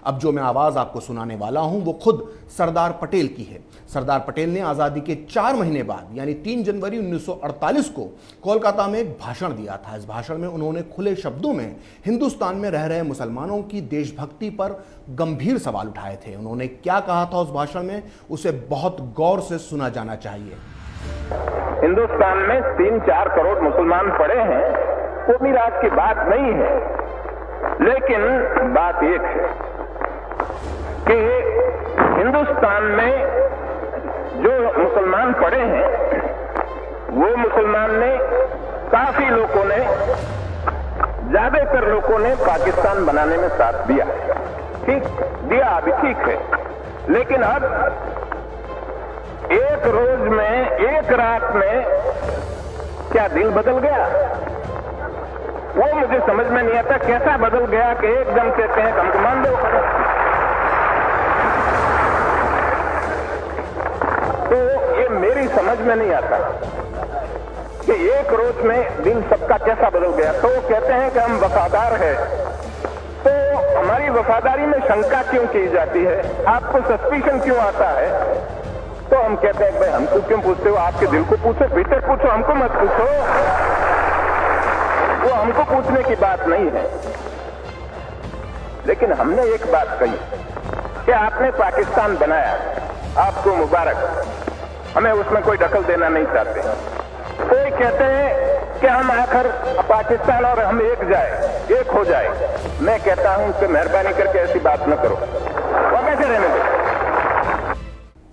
अब जो मैं आवाज आपको सुनाने वाला हूं वो खुद सरदार पटेल की है। सरदार पटेल ने आजादी के 4 महीने बाद यानी 3 जनवरी 1948 को कोलकाता में एक भाषण दिया था। इस भाषण में उन्होंने खुले शब्दों में हिंदुस्तान में रह रहे मुसलमानों की देशभक्ति पर गंभीर सवाल उठाए थे। उन्होंने क्या कहा था उस भाषण में, उसे बहुत गौर से सुना जाना चाहिए। हिंदुस्तान में 3-4 करोड़ मुसलमान पड़े हैं, वो मिराज की बात नहीं है, लेकिन बात एक है कि हिंदुस्तान में जो मुसलमान पड़े हैं वो मुसलमान ने, काफी लोगों ने, ज्यादातर लोगों ने पाकिस्तान बनाने में साथ दिया। ठीक दिया, अभी ठीक है, लेकिन अब एक रोज में, एक रात में क्या दिल बदल गया? वो मुझे समझ में नहीं आता कैसा बदल गया कि एकदम कहते हैं हमको मान दो। तो ये मेरी समझ में नहीं आता कि एक रोज में दिल सबका कैसा बदल गया। तो वो कहते हैं कि हम वफादार हैं, तो हमारी वफादारी में शंका क्यों की जाती है? आपको सस्पिशन क्यों आता है? तो हम कहते हैं भाई हमको क्यों पूछते हो? आपके दिल को पूछो, भीतर पूछो, हमको मत पूछो। वो हमको पूछने की बात नहीं है। लेकिन हमने एक बात कही कि आपने पाकिस्तान बनाया, आपको मुबारक, हमें उसमें कोई दखल देना नहीं चाहते। कोई कहते हैं कि हम आखिर पाकिस्तान और हम एक हो जाए। मैं कहता हूं कि मेहरबानी करके ऐसी बात न करो, वो कैसे रहने दो।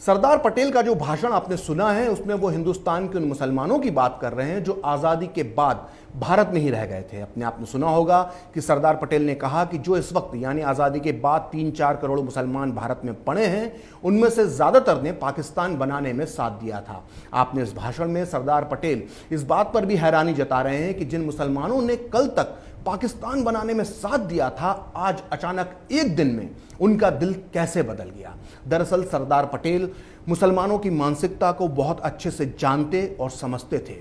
सरदार पटेल का जो भाषण आपने सुना है उसमें वो हिंदुस्तान के उन मुसलमानों की बात कर रहे हैं जो आज़ादी के बाद भारत में ही रह गए थे। अपने आपने सुना होगा कि सरदार पटेल ने कहा कि जो इस वक्त यानी आज़ादी के बाद 3-4 करोड़ मुसलमान भारत में पड़े हैं, उनमें से ज़्यादातर ने पाकिस्तान बनाने में साथ दिया था। आपने इस भाषण में सरदार पटेल इस बात पर भी हैरानी जता रहे हैं कि जिन मुसलमानों ने कल तक पाकिस्तान बनाने में साथ दिया था, आज अचानक एक दिन में उनका दिल कैसे बदल गया। दरअसल सरदार पटेल मुसलमानों की मानसिकता को बहुत अच्छे से जानते और समझते थे।